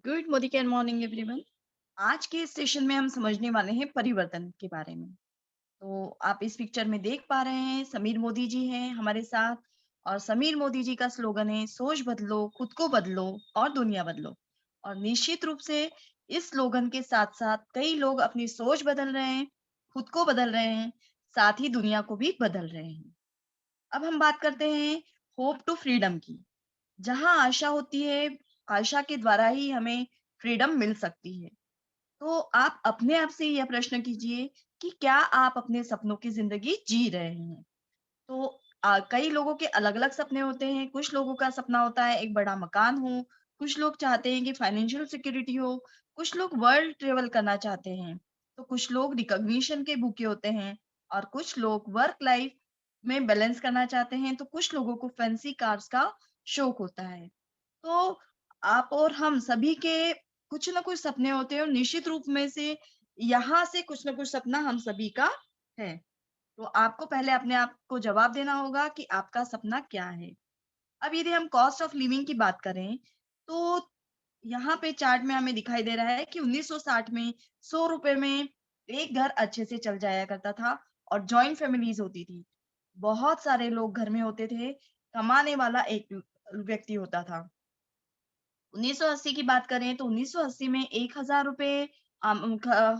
Good morning morning everyone. आज के इस सेशन में हम समझने वाले हैं परिवर्तन के बारे में। तो आप इस पिक्चर में देख पा रहे हैं समीर मोदी जी हैं हमारे साथ। और समीर मोदी जी का स्लोगन है सोच बदलो खुद को बदलो और दुनिया बदलो। और निश्चित रूप से इस स्लोगन के साथ साथ कई लोग अपनी सोच बदल रहे हैं, खुद को बदल रहे हैं, साथ ही दुनिया को भी बदल रहे हैं। अब हम बात करते हैं होप टू फ्रीडम की। जहां आशा होती है, आशा के द्वारा ही हमें फ्रीडम मिल सकती है। तो आप अपने आप से यह प्रश्न कीजिए कि क्या आप अपने सपनों की ज़िंदगी जी रहे हैं? तो कई लोगों के अलग-अलग सपने होते हैं। कुछ लोगों का सपना होता है एक बड़ा मकान हो, कुछ लोग चाहते हैं कि फाइनेंशियल सिक्योरिटी हो, कुछ लोग वर्ल्ड ट्रैवल करना चाहते हैं, तो कुछ लोग रिकॉग्निशन के भूखे होते हैं और कुछ लोग वर्क लाइफ में बैलेंस करना चाहते हैं, तो कुछ लोगों को फैंसी कार्स का शौक होता है। तो आप और हम सभी के कुछ ना कुछ सपने होते हैं और निश्चित रूप में से यहाँ से कुछ ना कुछ सपना हम सभी का है। तो आपको पहले अपने आप को जवाब देना होगा कि आपका सपना क्या है? अब यदि हम कॉस्ट ऑफ लिविंग की बात करें, तो यहाँ पे चार्ट में हमें दिखाई दे रहा है कि 1960 में ₹100 में एक घर अच्छे से चल जाया करता था और जॉइंट फैमिलीज़ होती थी। बहुत सारे लोग घर में होते थे, कमाने वाला एक व्यक्ति होता था। 1980 की बात करें तो 1980 में ₹1000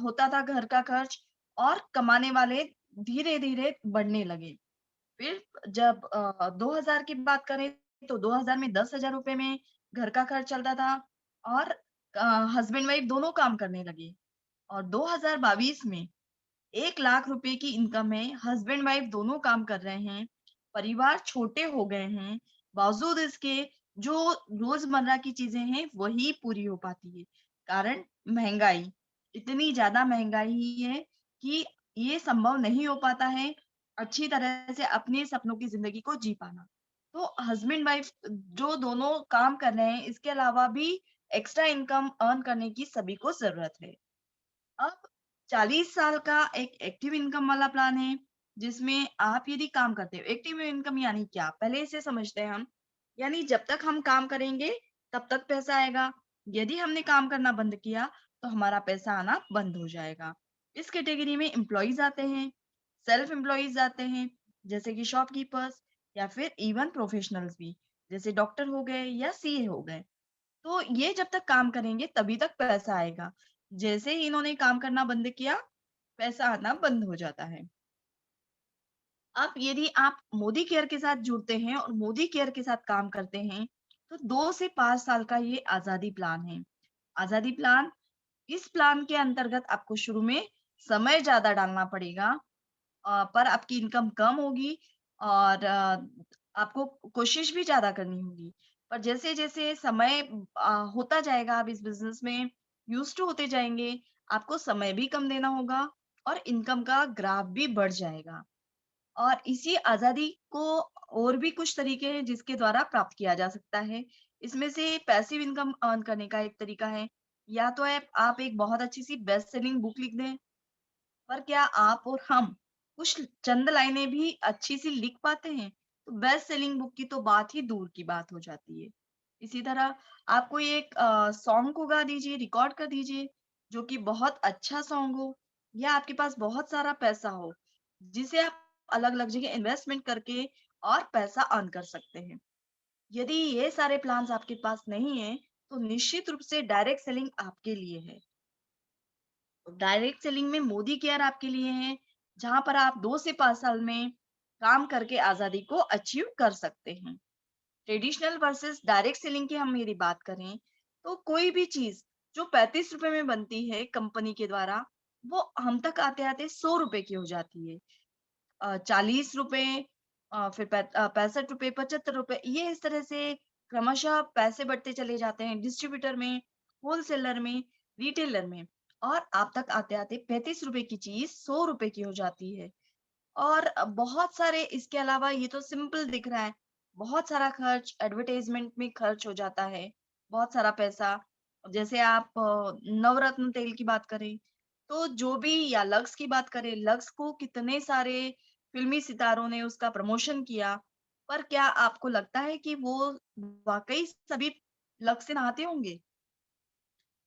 होता था घर का खर्च और कमाने वाले धीरे-धीरे बढ़ने लगे। फिर जब 2000 की बात करें तो 2000 में ₹10,000 में घर का खर्च चलता था और हस्बैंड वाइफ दोनों काम करने लगे। और 2022 में ₹1,00,000 की इनकम है, हस्बैंड वाइफ दोनों काम कर रहे हैं, परिवार छोटे हो गए हैं, बावजूद इसके जो रोज़मर्रा की चीज़ें हैं, वही पूरी हो पाती है। कारण महँगाई, इतनी ज़्यादा महँगाई है कि ये संभव नहीं हो पाता है, अच्छी तरह से अपने सपनों की ज़िंदगी को जी पाना। तो हस्बैंड वाइफ जो दोनों काम कर रहे हैं, इसके अलावा भी एक्स्ट्रा इनकम अर्न करने की सभी को ज़रूरत है। अब 40 साल का एक एक्टिव इनकम वाला प्लान है, जिसमें आप यदि काम करते हो एक्टिव इनकम यानी क्या? पहले इसे समझते हैं हम। यानी जब तक हम काम करेंगे, तब तक पैसा आएगा। यदि हमने काम करना बंद किया, तो हमारा पैसा आना बंद हो जाएगा। इस कैटेगरी में एम्प्लॉइज़ आते हैं, सेल्फ एम्प्लॉइज़ आते हैं, जैसे कि शॉपकीपर्स या फिर इवन प्रोफेशनल्स भी, जैसे डॉक्टर हो गए या सीए हो गए। तो ये जब तक काम करेंगे तभी तक पैसा आएगा। जैसे ही इन्होंने काम करना बंद किया, पैसा आना बंद हो जाता है। अब यदि आप मोदी केयर के साथ जुड़ते हैं और मोदी केयर के साथ काम करते हैं, तो 2 से 5 साल का ये आज़ादी प्लान है। आज़ादी प्लान, इस प्लान के अंतर्गत आपको शुरू में समय ज़्यादा डालना पड़ेगा, पर आपकी इनकम कम होगी और आपको कोशिश भी ज़्यादा करनी होगी। पर जैसे-जैसे समय होता जाएगा, आप इस बिज़नेस में यूज़्ड टू होते जाएँगे, आपको समय भी कम देना होगा और इनकम का ग्राफ भी बढ़ जाएगा। और इसी आज़ादी को और भी कुछ तरीके हैं जिसके द्वारा प्राप्त किया जा सकता है। इसमें से पैसिव इनकम अर्न करने का एक तरीका है, या तो आप एक बहुत अच्छी-सी बेस्ट सेलिंग बुक लिख दें। पर क्या आप और हम कुछ चंद लाइनें भी अच्छी-सी लिख पाते हैं? तो बेस्ट सेलिंग बुक की तो बात ही दूर की बात हो जाती है। इसी तरह आप कोई एक सॉन्ग को गा दीजिए, रिकॉर्ड कर दीजिए, जो कि बहुत अच्छा सॉन्ग हो, या आपके पास बहुत सारा पैसा हो, जिसे आप अलग-अलग जगह इन्वेस्टमेंट करके और पैसा अर्न कर सकते हैं। यदि ये सारे प्लान्स आपके पास नहीं हैं, तो निश्चित रूप से डायरेक्ट सेलिंग आपके लिए है। डायरेक्ट सेलिंग में मोदी केयर आपके लिए है, जहाँ पर आप 2 से 5 साल में काम करके आज़ादी को अचीव कर सकते हैं। ट्रेडिशनल वर्सेस डायरेक्ट सेलिंग की हम यदि बात करें, तो कोई भी चीज़ जो ₹35 में बनती है कंपनी के द्वारा, वो हम तक आते-आते ₹100 की हो जाती है। ₹40 फिर ₹65, ₹75, ये इस तरह से क्रमशः पैसे बढ़ते चले जाते हैं डिस्ट्रीब्यूटर में, होलसेलर में, रिटेलर में, और आप तक आते-आते ₹35 की चीज़ ₹100 की हो जाती है। और बहुत सारे इसके अलावा ये तो सिंपल दिख रहा है, बहुत सारा खर्च एडवर्टाइज़मेंट में खर्च हो जाता है, बहुत सारा पैसा। जैसे आप नवरत्न तेल की बात करें, तो जो भी, या लक्स की बात करें, लक्स को कितने सारे फ़िल्मी सितारों ने उसका प्रमोशन किया, पर क्या आपको लगता है कि वो वाक़ई सभी लक्स से नहाते होंगे?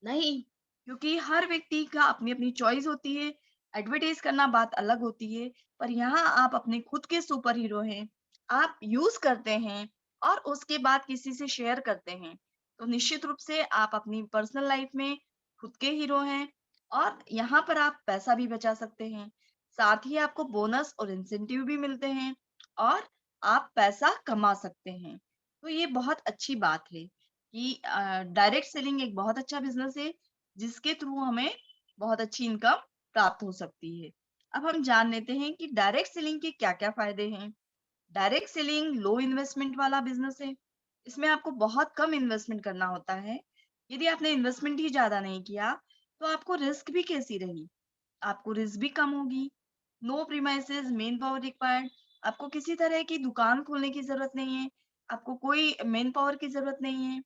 नहीं, क्योंकि हर व्यक्ति का अपनी-अपनी चॉइस होती है, एडवर्टाइज़ करना बात अलग होती है, पर यहाँ आप अपने खुद के सुपर हीरो हैं, आप यूज़ करते हैं और उसके बाद किसी से शेयर करते हैं। तो निश्चित रूप से आप अपनी पर्सनल लाइफ़ में खुद के हीरो हैं और यहाँ पर आप पैसा भी बचा सकते हैं। साथ ही आपको बोनस और इंसेंटिव भी मिलते हैं और आप पैसा कमा सकते हैं। तो ये बहुत अच्छी बात है। कि डायरेक्ट सेलिंग एक बहुत अच्छा बिज़नेस है, जिसके थ्रू हमें बहुत अच्छी इनकम प्राप्त हो सकती है। अब हम जान लेते हैं कि डायरेक्ट सेलिंग के क्या-क्या फ़ायदे हैं। डायरेक्ट सेलिंग लो इन्वेस्टमेंट वाला बिज़नेस है। इसमें आपको बहुत कम इन्वेस्टमेंट करना होता है। यदि आपने इन्वेस्टमेंट ही ज़्यादा नहीं किया, तो आपको रिस्क भी कैसी रही? आपको रिस्क भी कम होगी। No premises main power required. आपको किसी तरह की दुकान खोलने की ज़रूरत नहीं है। आपको कोई मेन पावर की ज़रूरत नहीं है।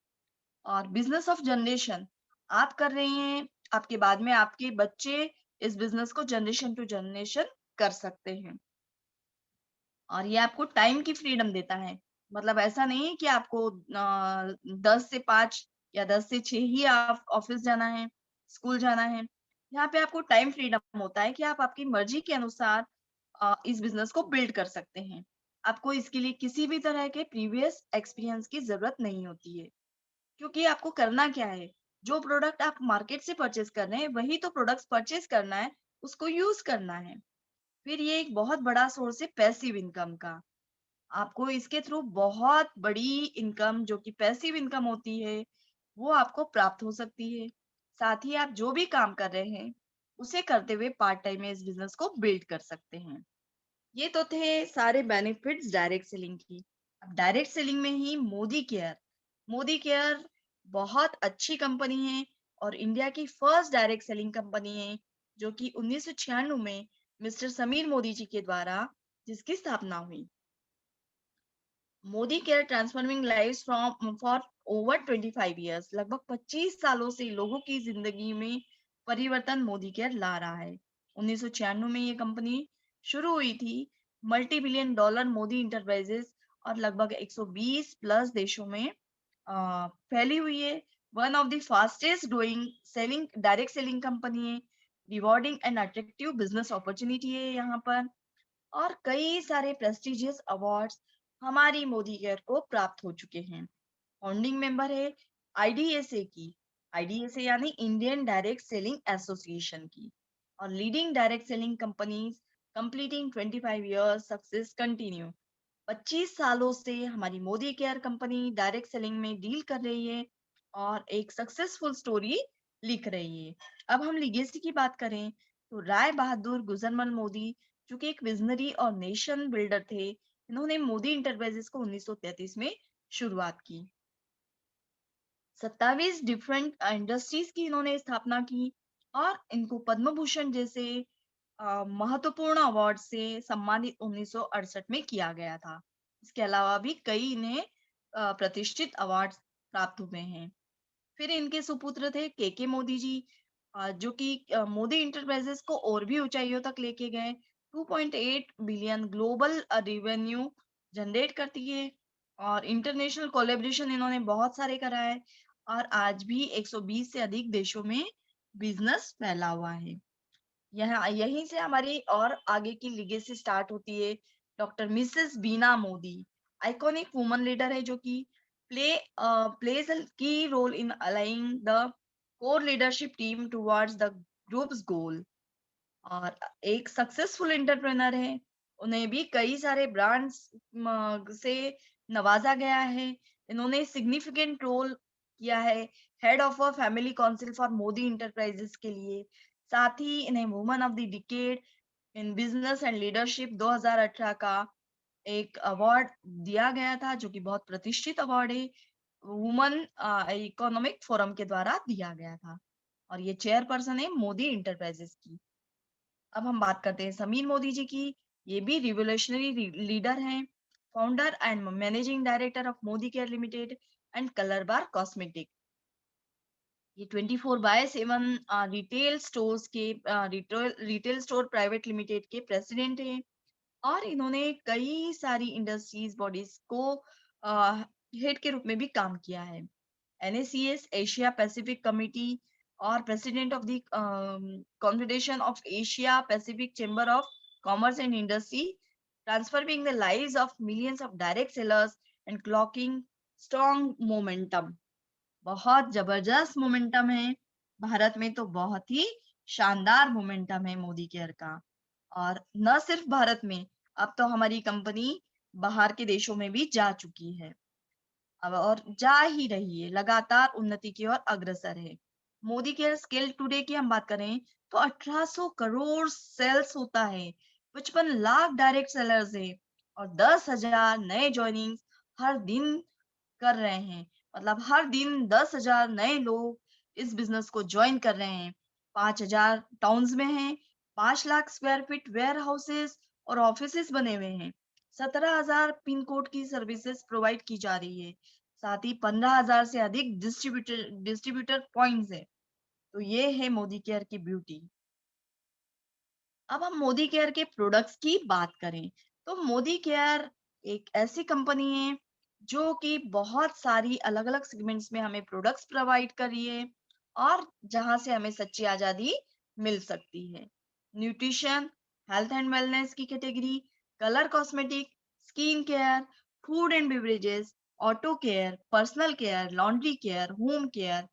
और बिजनेस ऑफ जनरेशन आप कर रहे हैं, आपके बाद में आपके बच्चे इस बिजनेस को जनरेशन टू जनरेशन कर सकते हैं और ये आपको टाइम की फ्रीडम देता है। मतलब ऐसा नहीं है कि आपको 10 से 5 या 10 से 6 ही आप ऑफिस जाना है, स्कूल जाना है। यहाँ पे आपको टाइम फ्रीडम होता है कि आप आपकी मर्जी के अनुसार इस बिजनेस को बिल्ड कर सकते हैं। आपको इसके लिए किसी भी तरह के प्रीवियस एक्सपीरियंस की जरूरत नहीं होती है। क्योंकि आपको करना क्या है? जो प्रोडक्ट आप मार्केट से परचेज़ कर रहे हैं, वही तो प्रोडक्ट्स परचेज़ करना है, उसको यूज़ करना है। फिर ये एक बहुत बड़ा सोर्स है पैसिव इनकम का। आपको इसके थ्रू बहुत बड़ी इनकम जो कि पैसिव इनकम होती है, वो आपको प्राप्त हो सकती है। साथ ही आप जो भी काम कर रहे हैं, उसे करते हुए पार्ट टाइम में इस बिज़नेस को बिल्ड कर सकते हैं। ये तो थे सारे बेनिफिट्स डायरेक्ट सेलिंग की। अब डायरेक्ट सेलिंग में ही मोदी केयर बहुत अच्छी कंपनी है और इंडिया की फर्स्ट डायरेक्ट सेलिंग कंपनी है, जो कि 1996 में मिस्टर समीर मोदी जी के द्वारा जिसकी स्थापना हुई। Modi care transforming lives from for over 25 years, लगभग 25 सालों से लोगों की जिंदगी में परिवर्तन मोदी केयर ला रहा है। 1996 में ये कंपनी शुरू हुई थी। Multi billion dollar Modi enterprises और लगभग 120 प्लस देशों में फैली हुई है। One of the fastest growing selling direct selling company है। Rewarding and attractive business opportunity है यहाँ पर और कई सारे प्रेस्टिजियस अवार्ड्स हमारी मोदी केयर को प्राप्त हो चुके हैं। फाउंडिंग मेंबर है आईडीएसए की, आईडीएसए यानी इंडियन डायरेक्ट सेलिंग एसोसिएशन की और leading direct selling companies completing 25 years success continue. 25 सालों से हमारी Modi care company direct selling में डील कर रही है और एक सक्सेसफुल स्टोरी लिख रही है। अब हम लीगेसी की बात करें तो राय बहादुर गुजरमल मोदी जो कि एक विजनरी और नेशन बिल्डर थे, इन्होंने मोदी इंटरप्राइजेस को 1933 में शुरुआत की। 27 डिफरेंट इंडस्ट्रीज की इन्होंने स्थापना की और इनको पद्म भूषण जैसे महत्वपूर्ण अवार्ड से सम्मानित 1968 में किया गया था। इसके अलावा भी कई इन्हें प्रतिष्ठित अवार्ड प्राप्त हुए हैं। फिर इनके सुपुत्र थे केके मोदी जी, जो कि मोदी इंटरप्राइजेस को और भी ऊंचाइयों तक लेके गए। 2.8 बिलियन ग्लोबल रेवेन्यू जनरेट करती है और इंटरनेशनल कोलैबोरेशन इन्होंने बहुत सारे करा है और आज भी 120 से अधिक देशों में बिजनेस फैला हुआ है। यहाँ यहीं से हमारी और आगे की लीगेसी स्टार्ट होती है। Doctor Mrs Beena Modi iconic woman leader है जो कि plays a key role in aligning the core leadership team towards the group's goal और एक सक्सेसफुल एंटरप्रेन्योर है। उन्हें भी कई सारे ब्रांड्स से नवाजा गया है। इन्होंने सिग्निफिकेंट रोल किया है head of a family council for Modi enterprises के लिए। साथ ही इन्हें woman of the decade in business and leadership 2018 का एक अवार्ड दिया गया था जो कि बहुत प्रतिष्ठित अवार्ड है। वुमन इकोनॉमिक फोरम के द्वारा दिया गया था और ये चेयरपर्सन है मोदी इंटरप्राइजेस की। अब हम बात करते हैं समीर मोदी जी की। ये भी रिवोल्यूशनरी लीडर हैं, founder and managing director of Modi care limited and colour bar cosmetic. ये 24/7 रिटेल स्टोर्स के रिटेल स्टोर प्राइवेट लिमिटेड के प्रेसिडेंट हैं और इन्होंने कई सारी इंडस्ट्रीज बॉडीज को हेड के रूप में भी काम किया है। एनएसीएस एशिया पैसिफिक कमिटी और president of the confederation of Asia Pacific chamber of commerce and industry, transforming the lives of millions of direct sellers and clocking strong momentum. बहुत जबरदस्त मोमेंटम है। भारत में तो बहुत ही शानदार मोमेंटम है मोदी केयर का। और न सिर्फ भारत में, अब तो हमारी कंपनी बाहर के देशों में भी जा चुकी है। अब और जा ही रही है, लगातार उन्नति की ओर अग्रसर है। मोदी केयर स्केल टुडे की हम बात करें तो 1800 करोड़ सेल्स होता है, 55 लाख डायरेक्ट सेलर्स है और 10,000 नए ज्वाइनिंग हर दिन कर रहे हैं। मतलब हर दिन 10,000 नए लोग इस बिजनेस को ज्वाइन कर रहे हैं। 5,000 टाउन्स में हैं, 5 lakh square feet warehouses और ऑफिसेस बने हुए हैं। 17,000 पिन कोड की सर्विसेज प्रोवाइड की जा रही है। साथ ही 15,000 से अधिक डिस्ट्रीब्यूटर पॉइंट्स है। तो ये है मोदी केयर की ब्यूटी। अब हम मोदी केयर के प्रोडक्ट्स की बात करें तो मोदी केयर एक ऐसी कंपनी है जो कि बहुत सारी अलग अलग सेगमेंट्स में हमें प्रोडक्ट्स प्रोवाइड कर रही है और जहां से हमें सच्ची आजादी मिल सकती है। न्यूट्रिशन, हेल्थ एंड वेलनेस की category, colour cosmetic, skin care, food and beverages, auto care, personal care, laundry care, home care,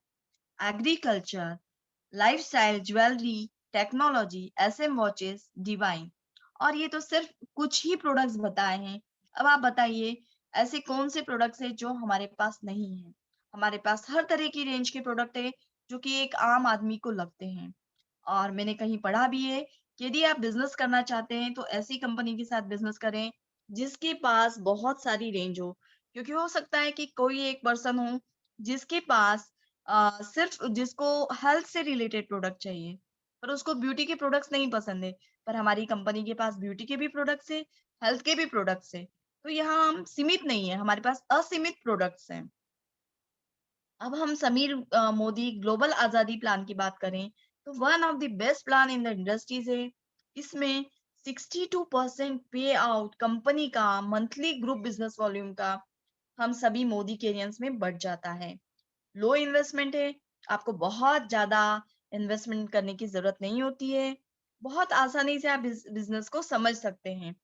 agriculture, lifestyle, jewellery, technology, SM watches, divine. और ये तो सिर्फ कुछ ही प्रोडक्ट्स बताए हैं। अब आप बताइए ऐसे कौन से प्रोडक्ट्स हैं जो हमारे पास नहीं है। हमारे पास हर तरह की रेंज के प्रोडक्ट है जो कि एक आम आदमी को लगते हैं। और मैंने कहीं पढ़ा भी है कि यदि आप बिजनेस करना चाहते हैं तो ऐसी कंपनी के साथ बिजनेस करें जिसके पास बहुत सारी रेंज हो। क्योंकि हो सकता है कि कोई एक पर्सन हो जिसके पास सिर्फ जिसको हेल्थ से रिलेटेड प्रोडक्ट चाहिए पर उसको ब्यूटी के प्रोडक्ट्स नहीं पसंद है। पर हमारी कंपनी के पास ब्यूटी के भी प्रोडक्ट्स है, हेल्थ के भी प्रोडक्ट्स है। तो यहाँ हम सीमित नहीं है, हमारे पास असीमित प्रोडक्ट्स हैं। अब हम समीर मोदी ग्लोबल आजादी प्लान की बात करें तो one of the best plan in the industries है। इसमें 62% पे आउट कंपनी का मंथली ग्रुप बिजनेस वॉल्यूम का हम सभी मोदी केरियंस में बढ़ जाता है। लो इन्वेस्टमेंट है, आपको बहुत ज्यादा इन्वेस्टमेंट करने की जरूरत नहीं होती है। बहुत आसानी से आप बिजनेस को समझ सकते हैं।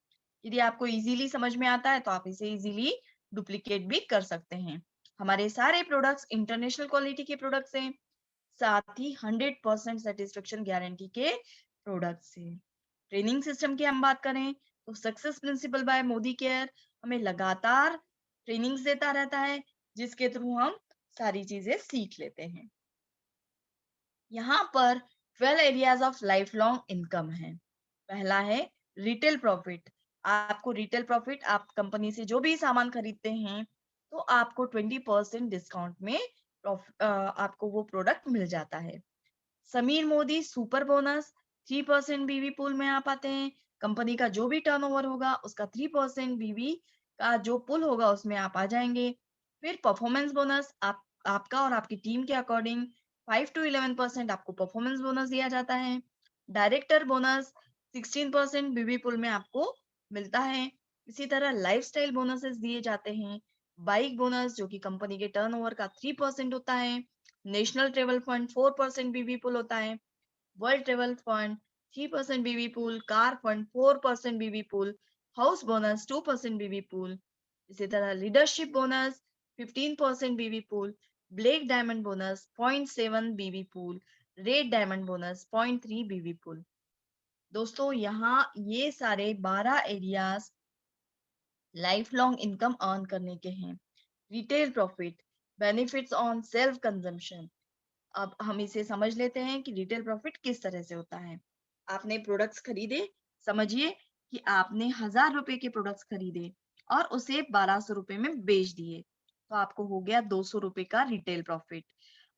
यदि आपको इजीली समझ में आता है तो आप इसे इजीली डुप्लीकेट भी कर सकते हैं। हमारे सारे प्रोडक्ट्स इंटरनेशनल क्वालिटी के प्रोडक्ट्स हैं, साथ ही 100% सेटिस्फेक्शन गारंटी के प्रोडक्ट्स हैं। ट्रेनिंग सिस्टम की हम बात करें तो success principle by Modi care हमें लगातार ट्रेनिंग्स देता रहता है जिसके थ्रू हम सारी चीजें सीख लेते हैं। यहाँ पर 12 areas of life long income है। पहला है रिटेल प्रॉफिट। आपको रिटेल प्रॉफिट, आप कंपनी से जो भी सामान खरीदते हैं तो आपको 20% डिस्काउंट में आपको वो प्रोडक्ट मिल जाता है। Sameer Modi super bonus, 3% BV pool में आप आते हैं। कंपनी का जो भी टर्नओवर होगा उसका 3% बीवी का जो पुल होगा उसमें आप आ जाएंगे। फिर परफॉर्मेंस बोनस, आप आपका और आपकी टीम के अकॉर्डिंग 5 to 11% आपको परफॉर्मेंस बोनस दिया जाता है। डायरेक्टर बोनस 16% बीवी पुल में आपको मिलता है। इसी तरह लाइफस्टाइल बोनसेस दिए जाते हैं। बाइक बोनस जो कि कंपनी के टर्नओवर का 3% होता है। नेशनल ट्रेवल फंड 4% बीबी पुल होता है। वर्ल्ड ट्रेवल फंड 3% बीबी पुल, कार फंड 4% बीबी पुल, हाउस बोनस 2% बीबी पुल। इसी तरह लीडरशिप बोनस 15% बीबी पुल, ब्लैक डायमंड बोनस 0.7 बीबी पुल, रेड डायमंड बोनस 0.3 बीबी पुल। दोस्तों यहाँ ये सारे 12 areas life long income earn करने के हैं। Retail profit, benefits on self consumption. अब हम इसे समझ लेते हैं कि रिटेल प्रॉफिट किस तरह से होता है। आपने प्रोडक्ट्स खरीदे, समझिए कि आपने 1,000 रुपए के प्रोडक्ट्स खरीदे और उसे 1,200 रुपए में बेच दिए तो आपको हो गया 200 रुपए का रिटेल प्रॉफिट।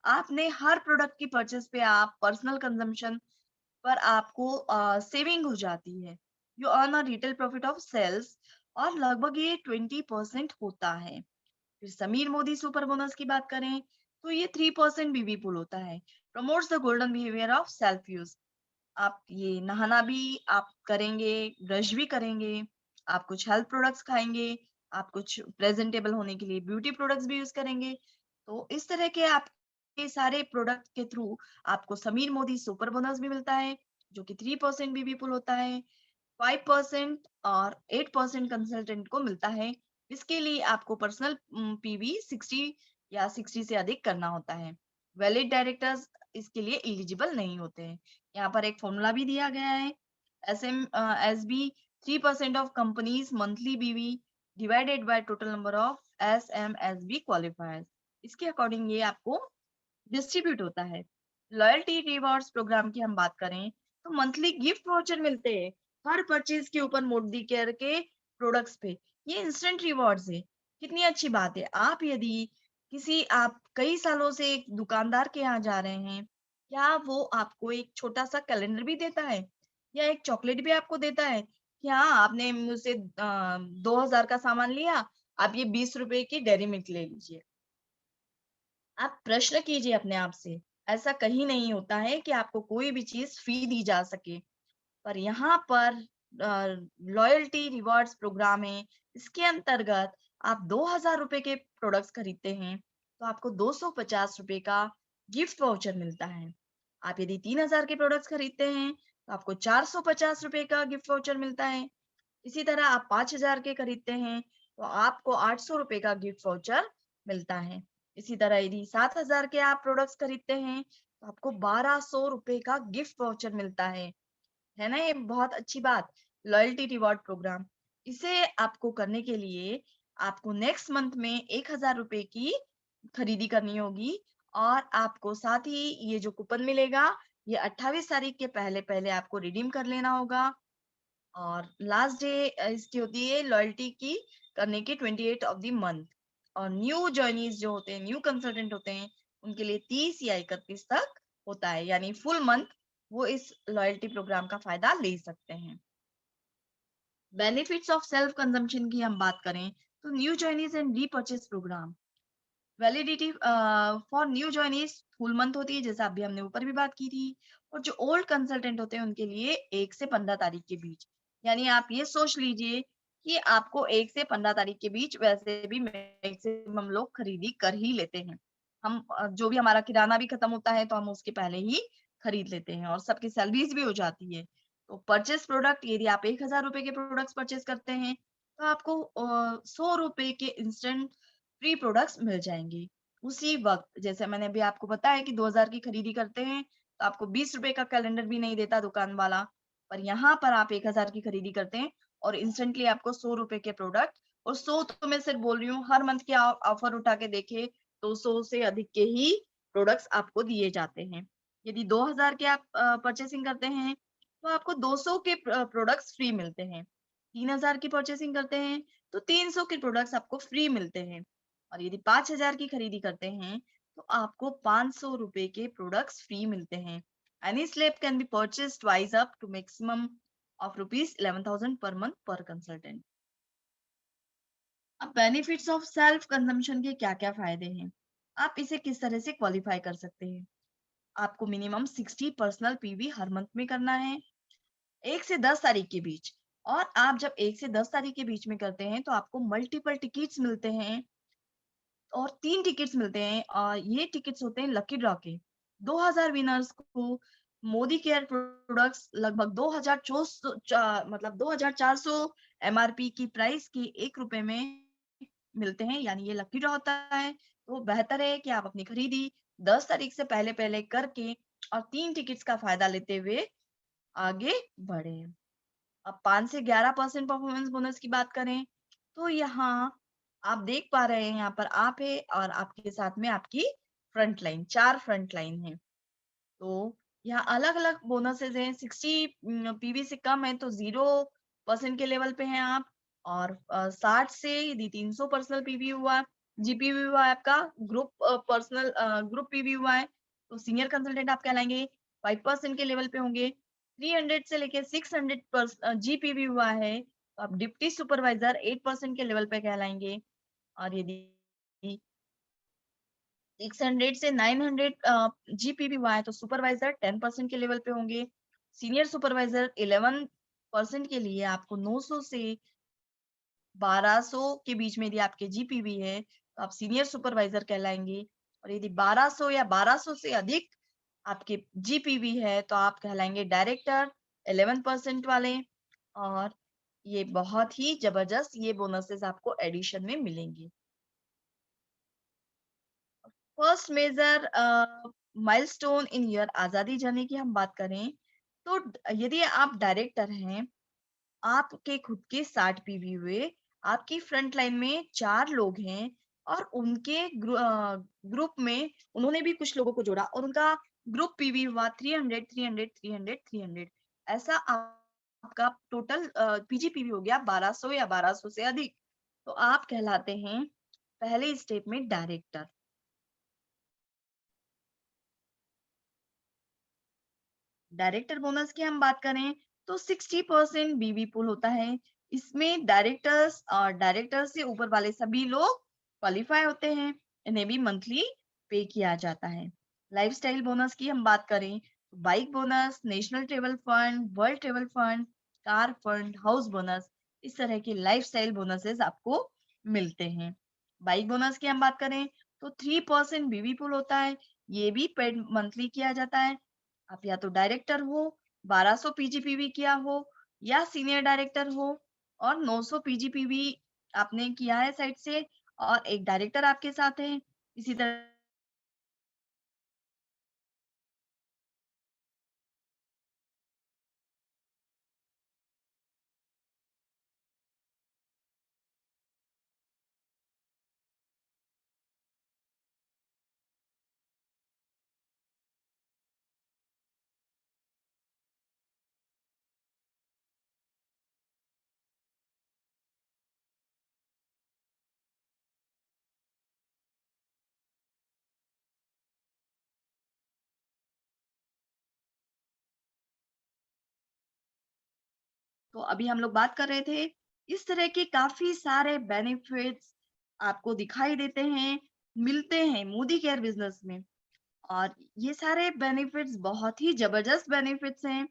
आपने हर प्रोडक्ट की परचेस पे आप पर्सनल कंजम्पशन पर आपको सेविंग हो जाती है। You earn a retail profit of sales और लगभग ये 20% होता है। फिर समीर मोदी सुपर बोनस की बात करें तो ये 3% बीबी पुल होता है। Promotes the golden behaviour of self use. आप ये नहाना भी आप करेंगे, ब्रश भी करेंगे, आप कुछ हेल्थ प्रोडक्ट्स खाएंगे, आप कुछ प्रेजेंटेबल होने के लिए ब्यूटी प्रोडक्ट्स भी यूज करेंगे। तो इस तरह के आप ये सारे प्रोडक्ट के थ्रू आपको समीर मोदी सुपर बोनस भी मिलता है, जो कि 3% बीबी पुल होता है, 5% और 8% कंसल्टेंट को मिलता है। इसके लिए आपको पर्सनल पीवी 60 या 60 से अधिक करना होता है। वैलिड डायरेक्टर्स इसके लिए एलिजिबल नहीं होते हैं। यहाँ पर एक फॉर्मूला भी दिया गया है। SB 3% of companies monthly BV divided by total number of SMSB qualifiers. इसके अकॉर्डिंग ये आपको डिस्ट्रीब्यूट होता है। लॉयल्टी रिवॉर्ड्स प्रोग्राम की हम बात करें तो मंथली गिफ्ट वाउचर मिलते हैं हर परचेज के ऊपर मोदी केयर के प्रोडक्ट्स पे। ये इंस्टेंट रिवॉर्ड्स है। कितनी अच्छी बात है। आप कई सालों से एक दुकानदार के यहाँ जा रहे हैं, क्या वो आपको एक छोटा सा कैलेंडर भी देता है या एक चॉकलेट भी आपको देता है कि हाँ आपने मुझसे 2000 का सामान लिया, आप ये 20 रुपए की डेयरी मिल्क ले लीजिए। आप प्रश्न कीजिए अपने आप से, ऐसा कहीं नहीं होता है कि आपको कोई भी चीज फ्री दी जा सके। पर यहाँ पर लॉयल्टी रिवॉर्ड्स प्रोग्राम है। इसके अंतर्गत आप 2000 रुपए के प्रोडक्ट्स खरीदते हैं तो आपको 250 रुपए का गिफ्ट वाउचर मिलता है। आप यदि 3000 के प्रोडक्ट्स खरीदते हैं तो आपको 450 रुपए का गिफ्ट वाउचर मिलता है। इसी तरह आप 5000 के खरीदते हैं तो आपको 800 रुपए का गिफ्ट वाउचर मिलता है। इसी तरह यदि 7000 के आप प्रोडक्ट्स खरीदते हैं तो आपको 1200 रुपए का गिफ्ट वाउचर मिलता है ना। ये बहुत अच्छी बात। लॉयल्टी रिवॉर्ड प्रोग्राम, इसे आपको करने के लिए आपको नेक्स्ट मंथ में 1000 रुपए की खरीदी करनी होगी और आपको साथ ही ये जो कूपन मिलेगा ये 28 तारीख के पहले पहले आपको रिडीम कर लेना होगा। और लास्ट डे इसकी होती है लॉयल्टी की करने की 28 ऑफ द मंथ। और न्यू जॉइनीज जो होते हैं, न्यू कंसल्टेंट होते हैं, उनके लिए 30 या 31 तक होता है, यानी फुल मंथ वो इस लॉयल्टी प्रोग्राम का फायदा ले सकते हैं। बेनिफिट्स ऑफ सेल्फ कंजम्पशन की हम बात करें तो new joinees and repurchase program validity for new joinees full month होती है, जैसा अभी हमने ऊपर भी बात की थी। और जो ओल्ड कंसल्टेंट होते हैं उनके लिए 1 से 15 तारीख के बीच। यानी आप ये सोच लीजिए कि आपको 1 से 15 तारीख के बीच वैसे भी मैक्सिमम लोग खरीदी कर ही लेते हैं। हम जो भी हमारा किराना भी खत्म होता है तो हम उसके पहले ही खरीद लेते हैं और सबकी सैलरीज भी हो जाती है। तो परचेस प्रोडक्ट यदि आप 1000 रुपए के प्रोडक्ट्स परचेस करते हैं तो आपको 100 रुपए के इंस्टेंट फ्री प्रोडक्ट्स मिल जाएंगे उसी वक्त। जैसे मैंने अभी आपको बताया कि 2000 की खरीदी करते हैं तो आपको 20 रुपए का कैलेंडर भी नहीं देता दुकान वाला। पर यहाँ पर आप 1000 की खरीदी करते हैं और इंस्टेंटली आपको 100 रुपए के प्रोडक्ट, और 100 तो मैं सिर्फ बोल रही हूँ, हर मंथ के ऑफर उठा के देखे तो 100 से अधिक के ही प्रोडक्ट्स आपको दिए जाते हैं। यदि 2000 के आप परचेसिंग करते हैं तो आपको 200 के प्रोडक्ट्स फ्री मिलते हैं। 3000 की परचेसिंग करते हैं तो 300 के प्रोडक्ट्स आपको फ्री मिलते हैं। और यदि 5000 की खरीदी करते हैं तो आपको 500 रुपए के प्रोडक्ट्स फ्री मिलते हैं। Any slab can be purchase twice up to maximum of rupees 11,000 per month पर कंसल्टेंट। अब बेनिफिट्स ऑफ सेल्फ कंजम्पशन के क्या क्या फायदे हैं, आप इसे किस तरह से क्वालिफाई कर सकते हैं। आपको मिनिमम 60 पर्सनल पीवी हर मंथ में करना है 1 से 10 तारीख के बीच। और आप जब 1 से 10 तारीख के बीच में करते हैं तो आपको मल्टीपल टिकट्स मिलते हैं और 3 टिकट्स मिलते हैं। ये टिकट्स होते हैं लकी ड्रॉ के। 2000 विनर्स को मोदी केयर प्रोडक्ट्स लगभग 2400 एमआरपी की प्राइस के 1 रुपए में मिलते हैं, यानी ये लकी ड्रॉ होता है। तो बेहतर है कि आप अपनी खरीदी 10 तारीख से पहले पहले करके और 3 टिकट्स का फायदा लेते हुए आगे बढ़े। अब 5 से 11% परफॉर्मेंस बोनस की बात करें तो यहाँ आप देख पा रहे हैं, यहाँ पर आप है और आपके साथ में आपकी फ्रंट लाइन, 4 फ्रंट लाइन है। तो यहाँ अलग अलग बोनसेस हैं। 60 पीवी से कम है तो 0% के लेवल पे हैं आप। और 60 से यदि 300 पर्सनल पीवी हुआ, जीपीवी हुआ है आपका, ग्रुप पीवी हुआ है तो सीनियर कंसल्टेंट आप कहलाएंगे, 5% के लेवल पे होंगे। 300 से लेके 600 जीपीवी हुआ है तो आप डिप्टी सुपरवाइजर 8% के लेवल पे कहलाएंगे। और यदि 600 से 900 जीपीवी हुआ है तो सुपरवाइजर 10% के लेवल पे होंगे। सीनियर सुपरवाइजर 11% के लिए आपको 900 से 1200 के बीच में यदि आपके जीपीवी है तो आप सीनियर सुपरवाइजर कहलाएंगे। और यदि 1200 या 1200 से अधिक आपके जीपीवी है तो आप कहलाएंगे डायरेक्टर 11% वाले। और ये बहुत ही जबरदस्त ये बोनसेस आपको एडिशन में मिलेंगे। First major milestone in your आजादी जर्नी की हम बात करें तो यदि आप डायरेक्टर हैं, आपके खुद के 60 पीवी हुए, आपकी फ्रंट लाइन में 4 लोग हैं और उनके ग्रुप में उन्होंने भी कुछ लोगों को जोड़ा और उनका ग्रुप पीवी हुआ 300 300 300 300। ऐसा आपका टोटल पीजीपीवी हो गया 1200 या 1200 से अधिक। तो आप कहलाते हैं पहले स्टेप में डायरेक्टर। डायरेक्टर बोनस की हम बात करें तो 60% बीवी पूल होता है। इसमें डायरेक्टर्स और डायरेक्टर से ऊपर वाले सभी लोग क्वालिफाई होते हैं। इन्हें भी मंथली पे किया जाता है। लाइफस्टाइल बोनस की हम बात करें तो bike bonus, national travel fund, world travel fund, car fund, house bonus, इस तरह के लाइफस्टाइल बोनसेस आपको मिलते हैं। बाइक बोनस की हम बात करें तो 3% बीवी पूल होता है। ये भी पेड मंथली किया जाता है। आप या तो डायरेक्टर हो, 1200 पीजीपीवी किया हो या सीनियर डायरेक्टर हो और 900 पीजीपीवी आपने किया है साइड से और एक डायरेक्टर आपके साथ है। इसी तरह तो अभी हम लोग बात कर रहे थे, इस तरह के काफ़ी सारे बेनिफिट्स आपको दिखाई देते हैं, मिलते हैं मोदी केयर बिज़नेस में। और ये सारे बेनिफिट्स बहुत ही ज़बरदस्त बेनिफिट्स हैं।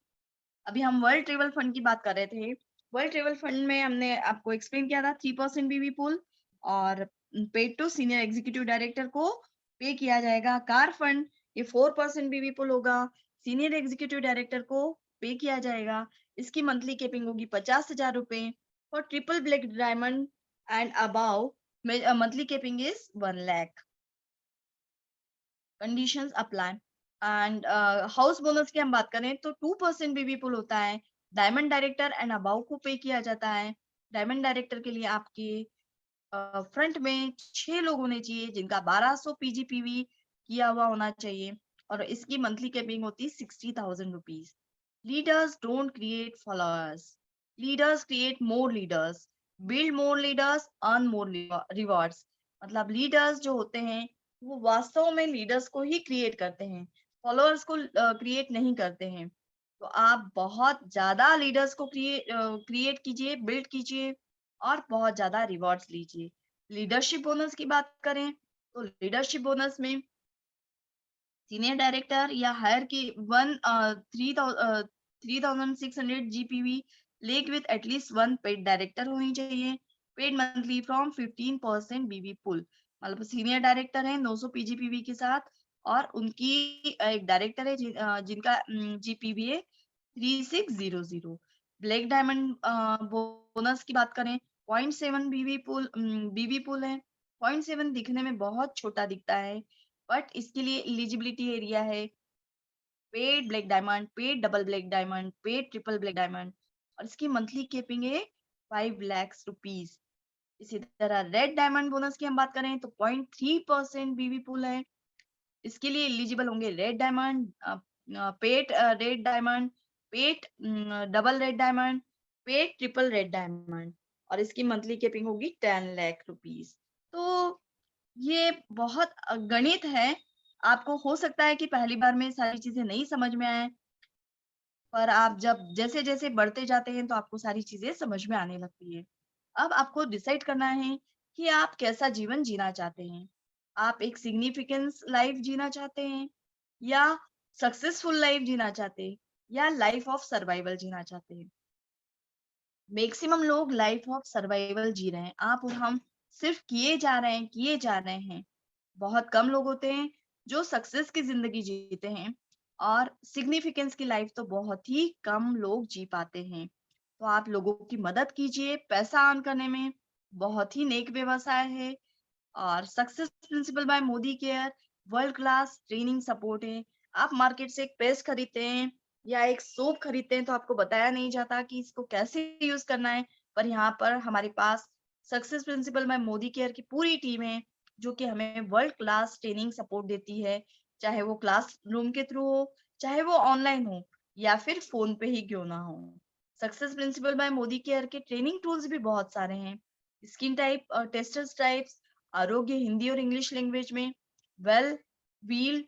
अभी हम वर्ल्ड ट्रेवल फंड की बात कर रहे थे। वर्ल्ड ट्रेवल फंड में हमने आपको एक्सप्लेन किया था 3% बीवी पूल और paid to senior executive director को पे किया जाएगा। कार फंड ये 4% बीवी पूल होगा। सीनियर एग्जीक्यूटिव डायरेक्टर को पे किया जाएगा। इसकी मंथली केपिंग होगी 50,000 रुपए और triple black diamond and above में monthly capping is 1 lakh. Conditions apply. And house bonus की हम बात करें तो 2% बीवी पुल होता है। डायमंड डायरेक्टर एंड अबव को पे किया जाता है। डायमंड डायरेक्टर के लिए आपके फ्रंट में 6 लोग होने चाहिए जिनका 1200 पीजीपीवी किया हुआ होना चाहिए और इसकी मंथली कैपिंग होती है 60,000 rupees. Leaders don't create followers, leaders create more leaders, build more leaders, earn more rewards. मतलब लीडर्स जो होते हैं वो वास्तव में लीडर्स को ही क्रिएट करते हैं, फॉलोअर्स को क्रिएट नहीं करते हैं। तो आप बहुत ज्यादा लीडर्स को क्रिएट कीजिए, बिल्ड कीजिए और बहुत ज्यादा रिवॉर्ड्स लीजिए। लीडरशिप बोनस की बात करें तो लीडरशिप बोनस में सीनियर डायरेक्टर या हायर की 3600 GPV leg with at least one paid director होनी चाहिए। पेड मंथली फ्रॉम 15% बीवी पुल। मतलब सीनियर डायरेक्टर है 900 पीजीपीवी के साथ और उनकी एक डायरेक्टर है जिनका जीपीवी है 3600। ब्लैक डायमंड बोनस की बात करें 0.7 बीवी पुल है। 0.7 दिखने में बहुत छोटा दिखता है बट इसके लिए एलिजिबिलिटी एरिया है paid black diamond, paid double black diamond, paid triple black diamond और इसकी मंथली केपिंग है 5 लाख रुपीज। इसी तरह रेड डायमंड बोनस की हम बात करें तो 0.3% बीवी पूल है। इसके लिए एलिजिबल होंगे red diamond, paid red diamond, paid double red diamond, paid triple red diamond और इसकी मंथली केपिंग होगी 10 लाख रुपीज। तो ये बहुत गणित है। आपको हो सकता है कि पहली बार में सारी चीज़ें नहीं समझ में आएँ, पर आप जब जैसे-जैसे बढ़ते जाते हैं तो आपको सारी चीज़ें समझ में आने लगती है। अब आपको डिसाइड करना है कि आप कैसा जीवन जीना चाहते हैं। आप एक सिग्निफिकेंस लाइफ जीना चाहते हैं या सक्सेसफुल लाइफ जीना चाहते हैं या लाइफ ऑफ सर्वाइवल जीना चाहते हैं। मैक्सिमम लोग लाइफ ऑफ सर्वाइवल जी रहे हैं। आप और हम सिर्फ किए जा रहे हैं, किए जा रहे हैं। बहुत कम लोग होते हैं जो सक्सेस की ज़िंदगी जीते हैं और सिग्निफिकेंस की लाइफ़ तो बहुत ही कम लोग जी पाते हैं। तो आप लोगों की मदद कीजिए पैसा अर्न करने में, बहुत ही नेक व्यवसाय है। और success principle by Modi care world class training support है। आप मार्केट से एक पेस्ट खरीदते हैं या एक सोप खरीदते हैं तो आपको बताया नहीं जाता कि इसको कैसे यूज करना है, पर यहाँ पर हमारे पास success principle by Modicare की पूरी टीम है जो कि हमें वर्ल्ड क्लास ट्रेनिंग सपोर्ट देती है, चाहे वो क्लासरूम के थ्रू हो, चाहे वो ऑनलाइन हो या फिर फोन पे ही क्यों ना हो। Success principle by Modi care के ट्रेनिंग टूल्स भी बहुत सारे हैं। स्किन टाइप टेस्टर्स टाइप्स, आरोग्य हिंदी और इंग्लिश लैंग्वेज में, वेल व्हील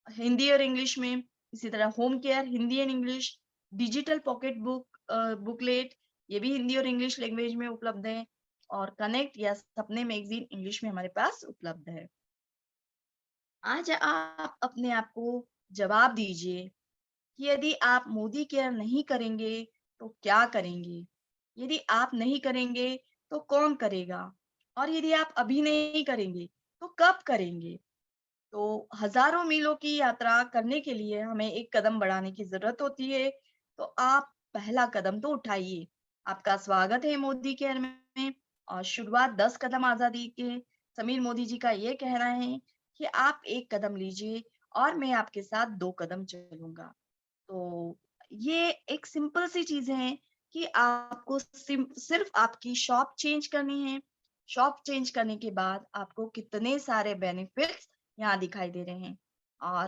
हिंदी और इंग्लिश में, इसी तरह home care Hindi and English, digital pocket booklet ये भी हिंदी और इंग्लिश लैंग्वेज में उपलब्ध है, और कनेक्ट या सपने मैगजीन इंग्लिश में हमारे पास उपलब्ध है। आज आप अपने आप को जवाब दीजिए कि यदि आप मोदी केयर नहीं करेंगे तो क्या करेंगे? यदि आप नहीं करेंगे तो कौन करेगा? और यदि आप अभी नहीं करेंगे तो कब करेंगे? तो हजारों मीलों की यात्रा करने के लिए हमें एक कदम बढ़ाने की जरूरत होती है। तो आप पहला कदम तो उठाइए। आपका स्वागत है मोदी केयर में। और शुरुआत 10 कदम आजादी के समीर मोदी जी का ये कहना है कि आप एक कदम लीजिए और मैं आपके साथ 2 कदम चलूंगा। तो ये एक सिंपल सी चीज़ है कि आपको सिर्फ आपकी शॉप चेंज करनी है। शॉप चेंज करने के बाद आपको कितने सारे बेनिफिट्स यहाँ दिखाई दे रहे हैं। और